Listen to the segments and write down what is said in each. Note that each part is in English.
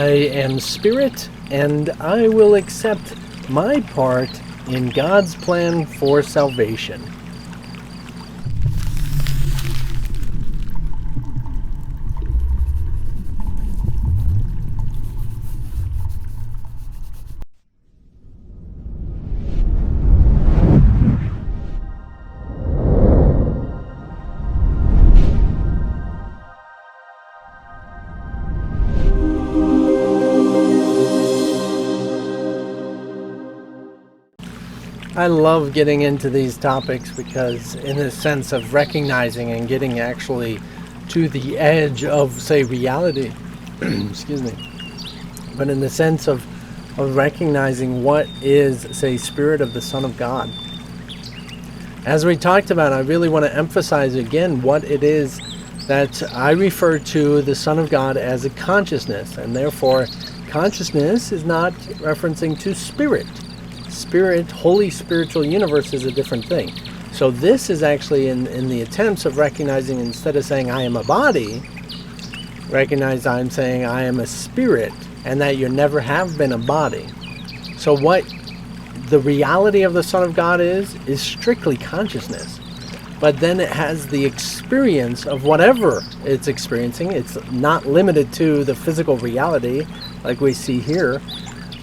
I am spirit, and I will accept my part in God's plan for salvation. I love getting into these topics because in the sense of recognizing and getting actually to the edge of, say, reality, excuse me, but in the sense of recognizing what is, say, Spirit of the Son of God. As we talked about, I really want to emphasize again what it is that I refer to the Son of God as a consciousness, and therefore consciousness is not referencing to spirit. Spirit, holy spiritual universe is a different thing. So this is actually in the attempts of recognizing, instead of saying I am a body, recognize I'm saying I am a spirit, and that you never have been a body. So what the reality of the Son of God is strictly consciousness. But then it has the experience of whatever it's experiencing. It's not limited to the physical reality like we see here,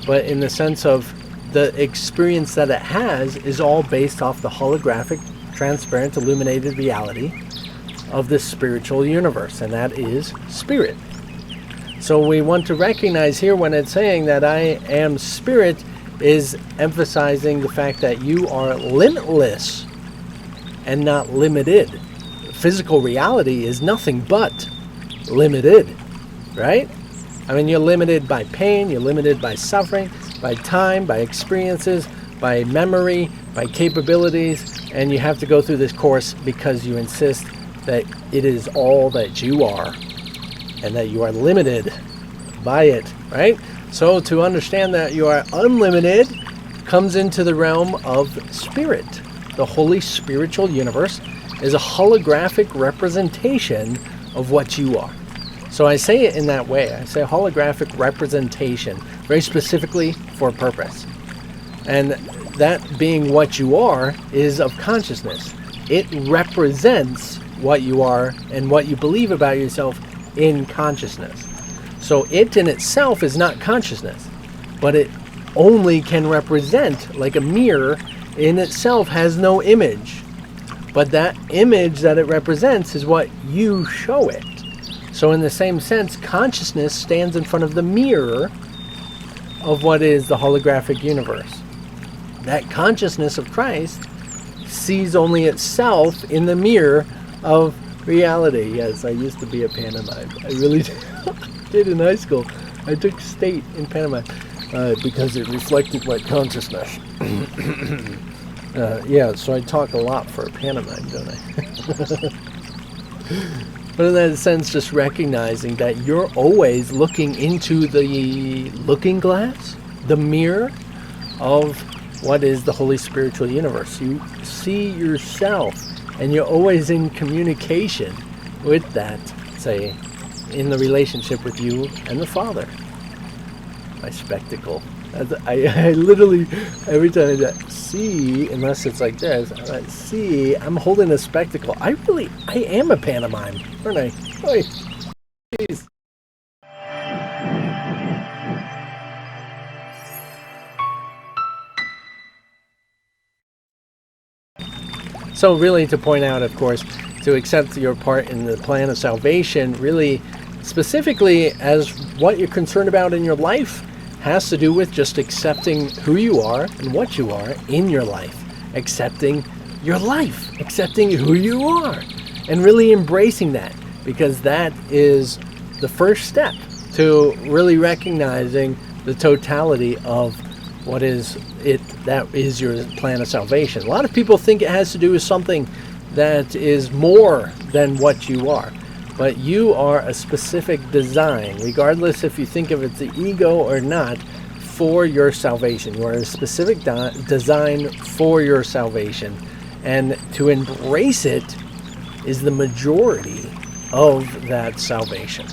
but in the sense of the experience that it has is all based off the holographic, transparent, illuminated reality of the spiritual universe, and that is spirit. So we want to recognize here when it's saying that I am spirit is emphasizing the fact that you are limitless and not limited. Physical reality is nothing but limited, right? I mean, you're limited by pain, you're limited by suffering, by time, by experiences, by memory, by capabilities, and you have to go through this course because you insist that it is all that you are and that you are limited by it, right? So to understand that you are unlimited comes into the realm of spirit. The holy spiritual universe is a holographic representation of what you are. So I say it in that way. I say holographic representation, very specifically for a purpose. And that being what you are is of consciousness. It represents what you are and what you believe about yourself in consciousness. So it in itself is not consciousness, but it only can represent, like a mirror in itself has no image. But that image that it represents is what you show it. So in the same sense, consciousness stands in front of the mirror of what is the holographic universe. That consciousness of Christ sees only itself in the mirror of reality. Yes, I used to be a pantomime. I really did in high school. I took state in pantomime because it reflected my consciousness. Yeah, so I talk a lot for a pantomime, don't I? But in that sense, just recognizing that you're always looking into the looking glass, the mirror of what is the holy spiritual universe. You see yourself, and you're always in communication with that, say, in the relationship with you and the Father. My spectacle. I literally, every time I see, unless it's like this, I see, I'm holding a spectacle. I am a pantomime, aren't I? Oy, jeez. So really to point out, of course, to accept your part in the plan of salvation, really specifically as what you're concerned about in your life, has to do with just accepting who you are and what you are in your life, accepting your life, accepting who you are, and really embracing that, because that is the first step to really recognizing the totality of what is it that is your plan of salvation. A lot of people think it has to do with something that is more than what you are. But you are a specific design, regardless if you think of it as the ego or not, for your salvation. You are a specific design for your salvation. And to embrace it is the majority of that salvation.